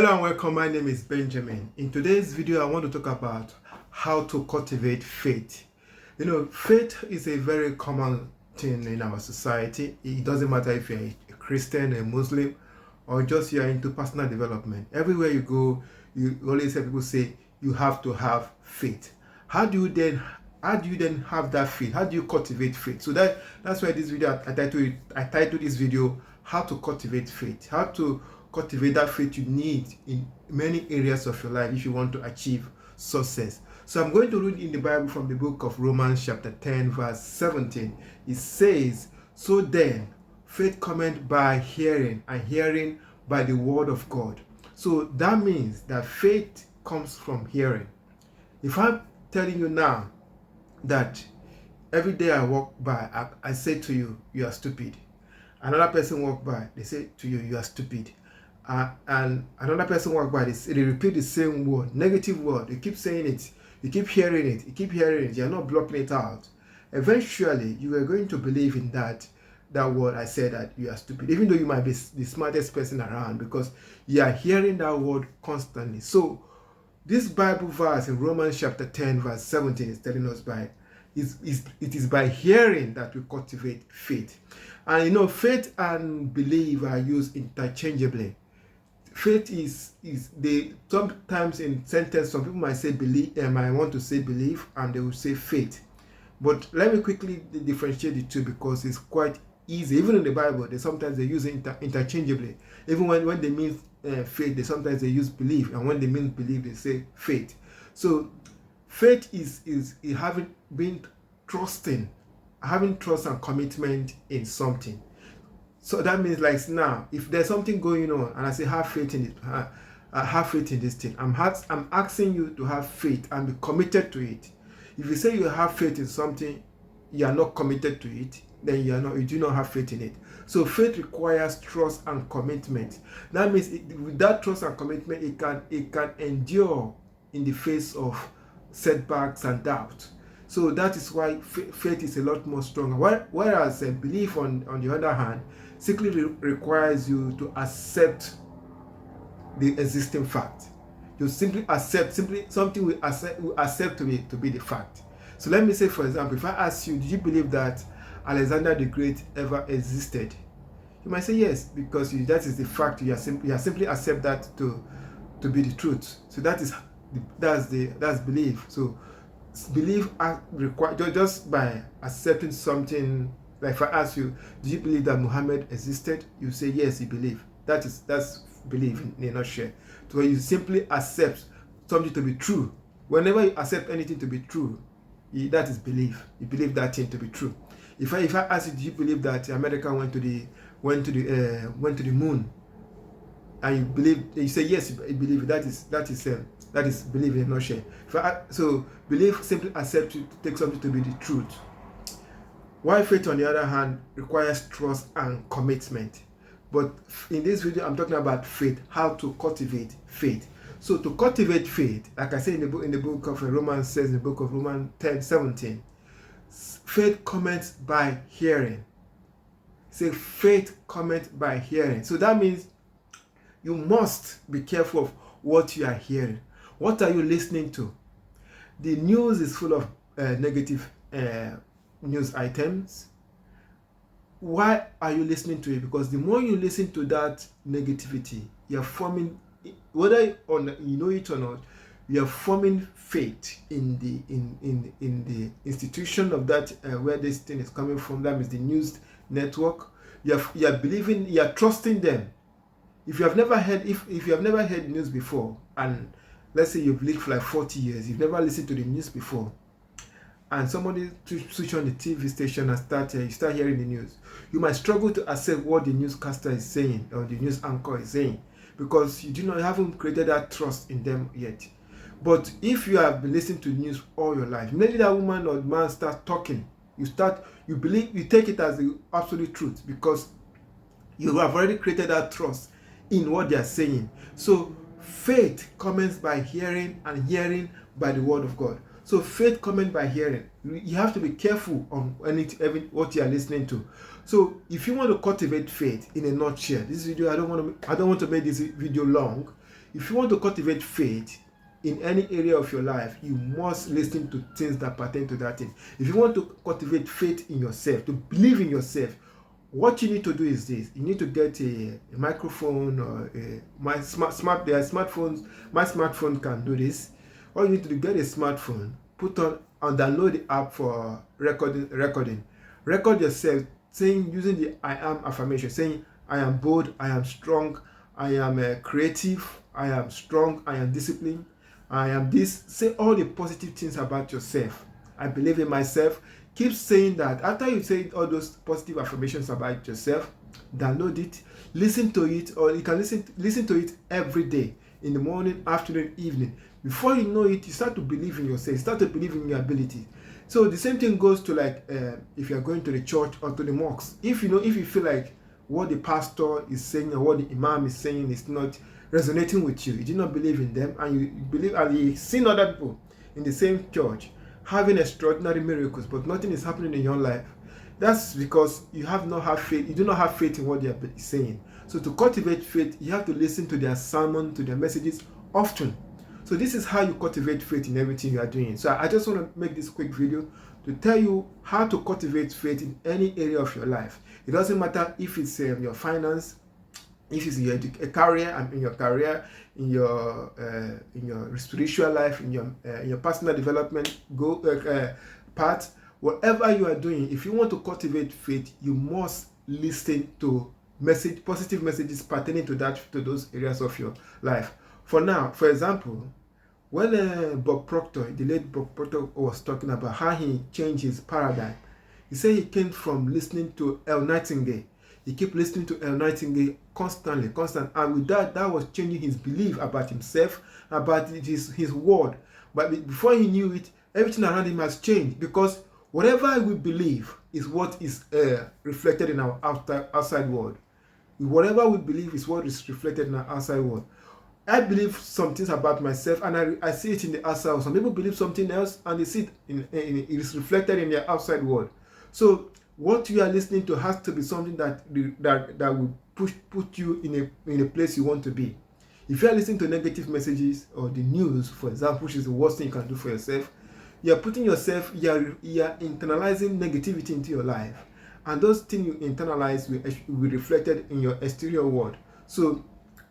Hello and welcome. My name is Benjamin. In today's video, I want to talk about how to cultivate faith. You know, faith is a very common thing in our society. It doesn't matter if you're a Christian, a Muslim, or just you're into personal development. Everywhere you go, you always hear people say you have to have faith. How do you then have that faith? How do you cultivate faith? So that's why this video I titled this video how to cultivate faith. How to cultivate that faith you need in many areas of your life if you want to achieve success. So I'm going to read in the Bible from the book of Romans chapter 10 verse 17. It says, "So then faith cometh by hearing, and hearing by the word of God." So that means that faith comes from hearing. If I'm telling you now that every day I walk by, I say to you, you are stupid. Another person walk by, they say to you, you are stupid. And another person walk by, they repeat the same word, negative word. You keep saying it, you keep hearing it, you're not blocking it out. Eventually, you are going to believe in that word I said, that you are stupid, even though you might be the smartest person around, because you are hearing that word constantly. So this Bible verse in Romans chapter 10 verse 17 is telling us it is by hearing that we cultivate faith. And you know, faith and belief are used interchangeably. Faith is they sometimes in sentence, some people might say believe, I want to say believe, and they will say faith. But let me quickly differentiate the two, because it's quite easy. Even in the Bible, they use it interchangeably. Even when they mean faith, sometimes they use belief, and when they mean belief, they say faith. So faith is having trust and commitment in something. So that means, like now, if there's something going on and I say have faith in it, I have faith in this thing, I'm asking you to have faith and be committed to it. If you say you have faith in something, you are not committed to it, then you do not have faith in it. So faith requires trust and commitment. That means with that trust and commitment, it can endure in the face of setbacks and doubt. So that is why faith is a lot more stronger. Whereas belief, on the other hand, simply requires you to accept the existing fact. You simply accept something we accept to be the fact. So let me say, for example, if I ask you, did you believe that Alexander the Great ever existed? You might say yes, because that is the fact. You simply accept that to be the truth. So that's belief. So belief requires, just by accepting something. Like if I ask you, do you believe that Muhammad existed? You say yes, you believe. That's belief in a nutshell. So you simply accept something to be true. Whenever you accept anything to be true, that is belief. You believe that thing to be true. If I ask you, do you believe that America went to the moon, and you say yes, you believe. That is belief in a nutshell. So belief simply accepts you to take something to be the truth. While faith, on the other hand, requires trust and commitment. But in this video, I'm talking about faith, how to cultivate faith. So to cultivate faith, like I say in the book of Romans, says in the book of Romans 10:17, faith cometh by hearing. Say faith cometh by hearing. So that means you must be careful of what you are hearing. What are you listening to? The news is full of negative news items. Why are you listening to it? Because the more you listen to that negativity, you're forming, whether you know it or not, you're forming faith in the institution of that where this thing is coming from. That is the news network. You're believing, you're trusting them. If you have never heard news before, and let's say you've lived for like 40 years, you've never listened to the news before, and somebody switch on the TV station and you start hearing the news, you might struggle to accept what the newscaster is saying or the news anchor is saying, because you haven't created that trust in them yet. But if you have been listening to news all your life, maybe that woman or man starts talking, you take it as the absolute truth, because you have already created that trust in what they are saying. So faith comes by hearing, and hearing by the word of God. So faith coming by hearing. You have to be careful on what you are listening to. So if you want to cultivate faith in a nutshell, this video, I don't want to make this video long. if you want to cultivate faith in any area of your life, you must listen to things that pertain to that thing. If you want to cultivate faith in yourself, to believe in yourself, what you need to do is this: you need to get a microphone or there are smartphones. My smartphone can do this. All you need to do, get a smartphone, put on and download the app for recording. Record yourself saying, using the I am affirmation, saying, I am bold, I am strong, I am creative, I am strong, I am disciplined, I am this. Say all the positive things about yourself. I believe in myself. Keep saying that. After you say all those positive affirmations about yourself, download it, listen to it, or you can listen to it every day, in the morning, afternoon, evening. Before you know it, you start to believe in yourself, you start to believe in your ability. So the same thing goes to like if you are going to the church or to the mosque. If you feel like what the pastor is saying or what the imam is saying is not resonating with you, you do not believe in them, and you believe, and you see other people in the same church having extraordinary miracles, but nothing is happening in your life, that's because you do not have faith in what they are saying. So to cultivate faith, you have to listen to their sermon, to their messages often. So this is how you cultivate faith in everything you are doing. So I just want to make this quick video to tell you how to cultivate faith in any area of your life. It doesn't matter if it's your finance, if it's your career, and in your career, in your spiritual life, in your personal development part, whatever you are doing. If you want to cultivate faith, you must listen to positive messages pertaining to those areas of your life. For example, when the late Bob Proctor was talking about how he changed his paradigm, he said he came from listening to El Nightingale. He kept listening to El Nightingale constantly, and with that was changing his belief about himself, about his word. But before he knew it, everything around him has changed, because whatever we believe is what is reflected in our outside world. Whatever we believe is what is reflected in our outside world. I believe some things about myself, and I see it in the outside world. Some people believe something else, and they see it it is reflected in their outside world. So what you are listening to has to be something that will put you in a place you want to be. If you are listening to negative messages or the news, for example, which is the worst thing you can do for yourself, you are internalizing negativity into your life, and those things you internalize will be reflected in your exterior world. So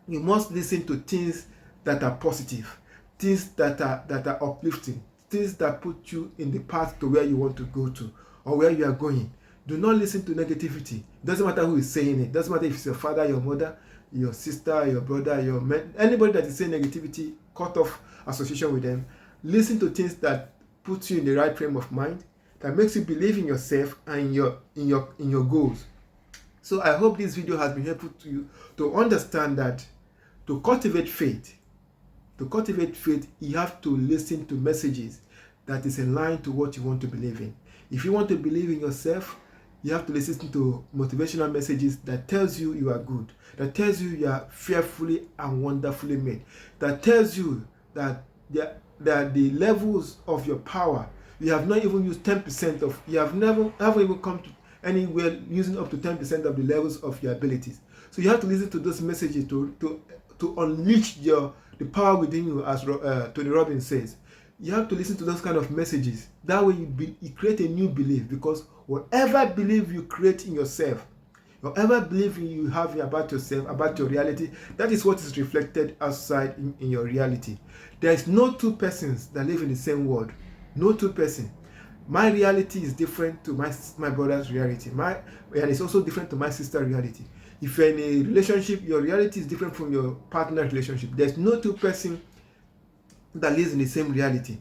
you must listen to things that are positive, things that are uplifting, things that put you in the path to where you want to go to or where you are going. Do not listen to negativity. It doesn't matter who is saying it. It doesn't matter if it's your father, your mother, your sister, your brother, anybody that is saying negativity. Cut off association with them. Listen to things that put you in the right frame of mind, that makes you believe in yourself and in your goals. So I hope this video has been helpful to you to understand that to cultivate faith, you have to listen to messages that is in line to what you want to believe in. If you want to believe in yourself, you have to listen to motivational messages that tells you you are good, that tells you you are fearfully and wonderfully made, that tells you that the levels of your power, you have not even used 10% of, you have never even come to anywhere using up to 10% of the levels of your abilities. So you have to listen to those messages to unleash the power within you, as Tony Robbins says. You have to listen to those kind of messages. That way you create a new belief, because whatever belief you create in yourself, whatever belief you have about yourself, about your reality, that is what is reflected outside in your reality. There is no two persons that live in the same world. No two persons. My reality is different to my brother's reality. And it's also different to my sister's reality. If you're in a relationship, your reality is different from your partner's relationship. There's no two persons that lives in the same reality.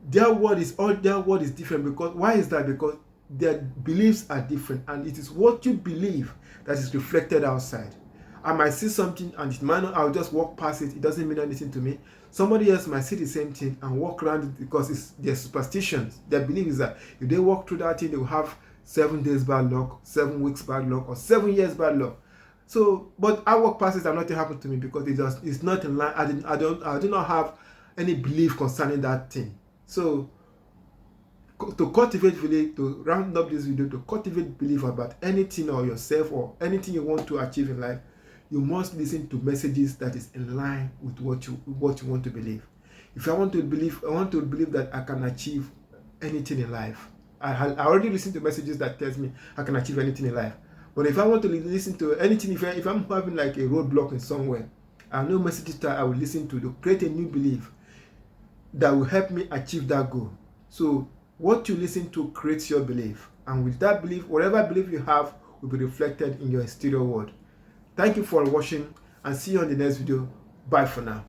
Their world is different. Because why is that? Because their beliefs are different, and it is what you believe that is reflected outside. I might see something and it might not, I'll just walk past it. It doesn't mean anything to me. Somebody else might see the same thing and walk around it because it's their superstitions. Their belief is that if they walk through that thing, they will have 7 days bad luck, 7 weeks bad luck, or 7 years bad luck. So, but I walk past it and nothing happened to me because it's not in line. I do not have any belief concerning that thing. So to cultivate belief, to round up this video, to cultivate belief about anything or yourself or anything you want to achieve in life, you must listen to messages that is in line with what you want to believe. If I want to believe that I can achieve anything in life. I already listen to messages that tells me I can achieve anything in life. But if I want to listen to anything, if I'm having like a roadblock in somewhere, I know messages that I will listen to create a new belief that will help me achieve that goal. So what you listen to creates your belief, and with that belief, whatever belief you have will be reflected in your exterior world. Thank you for watching, and see you on the next video. Bye for now.